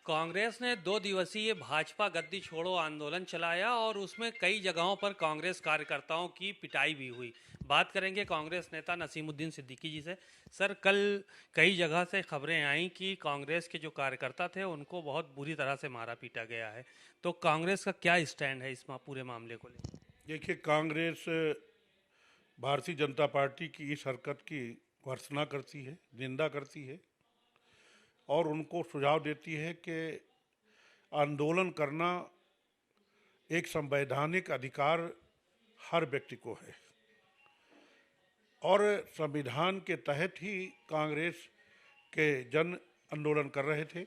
कांग्रेस ने 2 दिवसीय भाजपा गद्दी छोड़ो आंदोलन चलाया और उसमें कई जगहों पर कांग्रेस कार्यकर्ताओं की पिटाई भी हुई। बात करेंगे कांग्रेस नेता नसीमुद्दीन सिद्दीकी जी से। सर, कल कई जगह से खबरें आई कि कांग्रेस के जो कार्यकर्ता थे उनको बहुत बुरी तरह से मारा पीटा गया है। तो कांग्रेस का क्या स्टैंड है इस पूरे मामले को लेकर? देखिए, कांग्रेस भारतीय जनता पार्टी की इस हरकत की भर्त्सना करती है, निंदा करती है और उनको सुझाव देती है कि आंदोलन करना एक संवैधानिक अधिकार हर व्यक्ति को है और संविधान के तहत ही कांग्रेस के जन आंदोलन कर रहे थे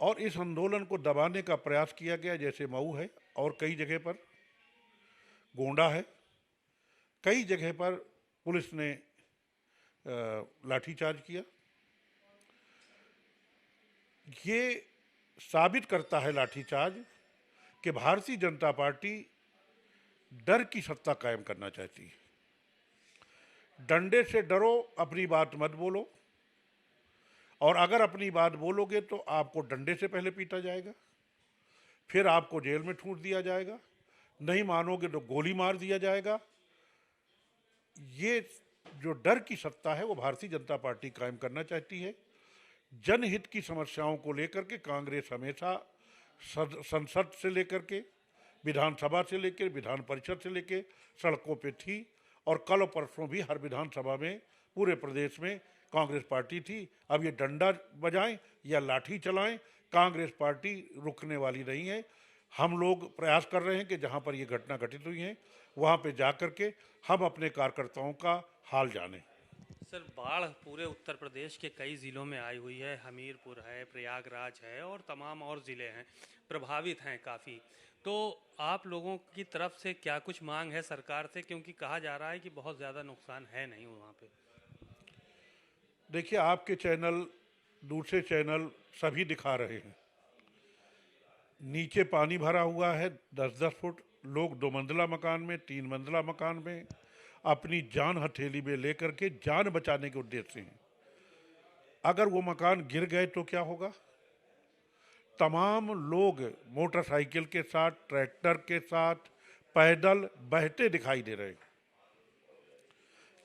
और इस आंदोलन को दबाने का प्रयास किया गया। जैसे मऊ है और कई जगह पर गोंडा है, कई जगह पर पुलिस ने लाठीचार्ज किया। ये साबित करता है लाठीचार्ज कि भारतीय जनता पार्टी डर की सत्ता कायम करना चाहती है। डंडे से डरो, अपनी बात मत बोलो, और अगर अपनी बात बोलोगे तो आपको डंडे से पहले पीटा जाएगा, फिर आपको जेल में ठूंस दिया जाएगा, नहीं मानोगे तो गोली मार दिया जाएगा। ये जो डर की सत्ता है वो भारतीय जनता पार्टी कायम करना चाहती है। जनहित की समस्याओं को लेकर के कांग्रेस हमेशा संसद से लेकर के, विधानसभा से लेकर, विधान परिषद से लेकर सड़कों पे थी और कल परसों भी हर विधानसभा में पूरे प्रदेश में कांग्रेस पार्टी थी। अब ये डंडा बजाएं या लाठी चलाएं, कांग्रेस पार्टी रुकने वाली नहीं है। हम लोग प्रयास कर रहे हैं कि जहां पर ये घटना घटित हुई है वहां पे जाकर के हम अपने कार्यकर्ताओं का हाल जानें। सर, बाढ़ पूरे उत्तर प्रदेश के कई ज़िलों में आई हुई है। हमीरपुर है, प्रयागराज है और तमाम और ज़िले हैं, प्रभावित हैं काफ़ी। तो आप लोगों की तरफ से क्या कुछ मांग है सरकार से, क्योंकि कहा जा रहा है कि बहुत ज़्यादा नुकसान है नहीं वहाँ पे? देखिए, आपके चैनल, दूसरे चैनल सभी दिखा रहे हैं, नीचे पानी भरा हुआ है 10-10 फुट। लोग 2 मंजिला मकान में, 3 मंजिला मकान में अपनी जान हथेली में लेकर के जान बचाने के उद्देश्य से हैं। अगर वो मकान गिर गए तो क्या होगा? तमाम लोग मोटरसाइकिल के साथ, ट्रैक्टर के साथ, पैदल बहते दिखाई दे रहे हैं।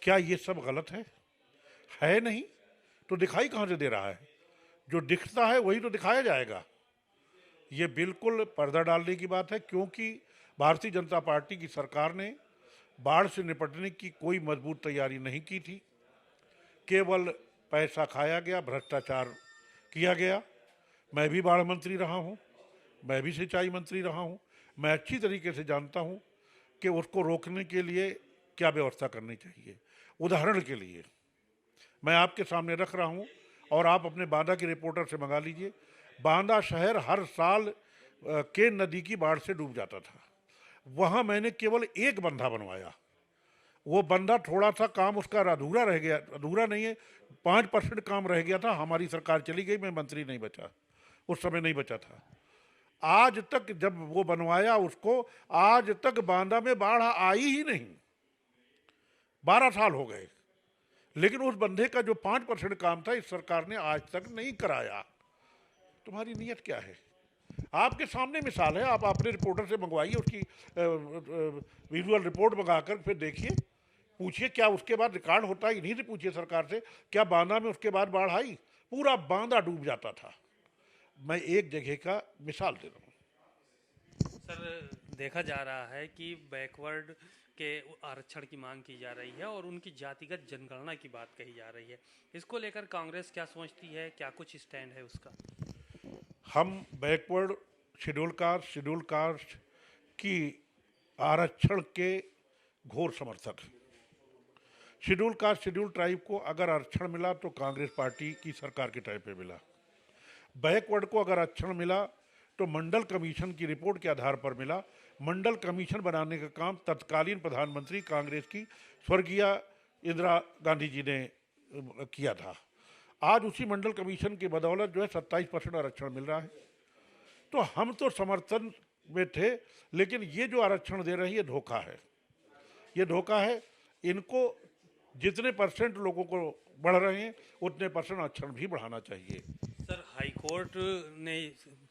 क्या ये सब गलत है नहीं तो दिखाई कहां से दे रहा है? जो दिखता है वही तो दिखाया जाएगा। ये बिल्कुल पर्दा डालने की बात है, क्योंकि भारतीय जनता पार्टी की सरकार ने बाढ़ से निपटने की कोई मजबूत तैयारी नहीं की थी। केवल पैसा खाया गया, भ्रष्टाचार किया गया। मैं भी बाढ़ मंत्री रहा हूँ, मैं भी सिंचाई मंत्री रहा हूँ। मैं अच्छी तरीके से जानता हूँ कि उसको रोकने के लिए क्या व्यवस्था करनी चाहिए। उदाहरण के लिए मैं आपके सामने रख रहा हूँ और आप अपने बांदा के रिपोर्टर से मंगा लीजिए। बांदा शहर हर साल केन नदी की बाढ़ से डूब जाता था। वहाँ मैंने केवल एक बंधा बनवाया। वो बंधा थोड़ा सा काम उसका अधूरा रह गया, अधूरा नहीं है, 5% काम रह गया था। हमारी सरकार चली गई, मैं मंत्री नहीं बचा, उस समय नहीं बचा था। आज तक जब वो बनवाया उसको, आज तक बांदा में बाढ़ आई ही नहीं। 12 साल हो गए, लेकिन उस बंधे का जो 5% काम था इस सरकार ने आज तक नहीं कराया। तुम्हारी नीयत क्या है? आपके सामने मिसाल है, आप अपने रिपोर्टर से मंगवाइए, उसकी विजुअल रिपोर्ट मंगाकर फिर देखिए, पूछिए क्या उसके बाद रिकॉर्ड होता है। इन्हीं से पूछिए सरकार से, क्या बांदा में उसके बाद बाढ़ आई? पूरा बांदा डूब जाता था। मैं एक जगह का मिसाल दे रहा हूँ। सर, देखा जा रहा है कि बैकवर्ड के आरक्षण की मांग की जा रही है और उनकी जातिगत जनगणना की बात कही जा रही है। इसको लेकर कांग्रेस क्या सोचती है, क्या कुछ स्टैंड है उसका? हम बैकवर्ड शेड्यूल कास्ट की आरक्षण के घोर समर्थक हैं। शेड्यूल कास्ट, शेड्यूल ट्राइब को अगर आरक्षण मिला तो कांग्रेस पार्टी की सरकार के टाइम पे मिला। बैकवर्ड को अगर आरक्षण मिला तो मंडल कमीशन की रिपोर्ट के आधार पर मिला। मंडल कमीशन बनाने का काम तत्कालीन प्रधानमंत्री कांग्रेस की स्वर्गीय इंदिरा गांधी जी ने किया था। आज उसी मंडल कमीशन की बदौलत जो है 27% आरक्षण मिल रहा है। तो हम तो समर्थन में थे, लेकिन ये जो आरक्षण दे रही है धोखा है, ये धोखा है। इनको जितने % लोगों को बढ़ रहे हैं उतने % आरक्षण भी बढ़ाना चाहिए। सर, हाई कोर्ट ने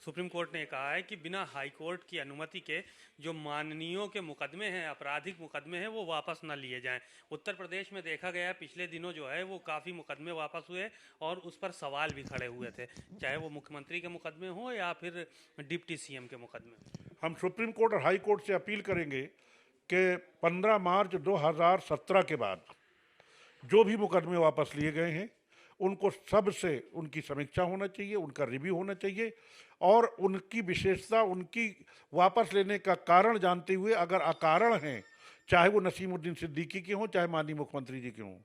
सुप्रीम कोर्ट ने कहा है कि बिना हाई कोर्ट की अनुमति के जो माननीयों के मुकदमे हैं, आपराधिक मुकदमे हैं, वो वापस न लिए जाएं। उत्तर प्रदेश में देखा गया पिछले दिनों जो है वो काफ़ी मुकदमे वापस हुए और उस पर सवाल भी खड़े हुए थे, चाहे वो मुख्यमंत्री के मुकदमे हों या फिर डिप्टी सीएम के मुकदमे। हम सुप्रीम कोर्ट और हाई कोर्ट से अपील करेंगे कि 15 मार्च 2017 के बाद जो भी मुकदमे वापस लिए गए हैं उनको सबसे उनकी समीक्षा होना चाहिए, उनका रिव्यू होना चाहिए और उनकी विशेषता, उनकी वापस लेने का कारण जानते हुए अगर अकारण हैं, चाहे वो नसीमुद्दीन सिद्दीकी के हों, चाहे माननीय मुख्यमंत्री जी के हों,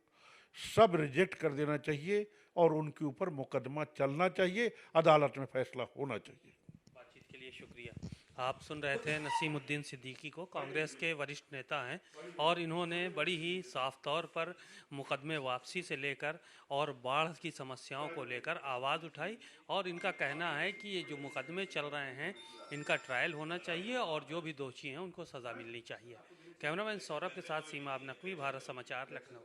सब रिजेक्ट कर देना चाहिए और उनके ऊपर मुकदमा चलना चाहिए, अदालत में फैसला होना चाहिए। बातचीत के लिए शुक्रिया। आप सुन रहे थे नसीमुद्दीन सिद्दीकी को, कांग्रेस के वरिष्ठ नेता हैं और इन्होंने बड़ी ही साफ तौर पर मुकदमे वापसी से लेकर और बाढ़ की समस्याओं को लेकर आवाज़ उठाई और इनका कहना है कि ये जो मुकदमे चल रहे हैं इनका ट्रायल होना चाहिए और जो भी दोषी हैं उनको सज़ा मिलनी चाहिए। कैमरामैन सौरभ के साथ सीमा अब नकवी, भारत समाचार, लखनऊ।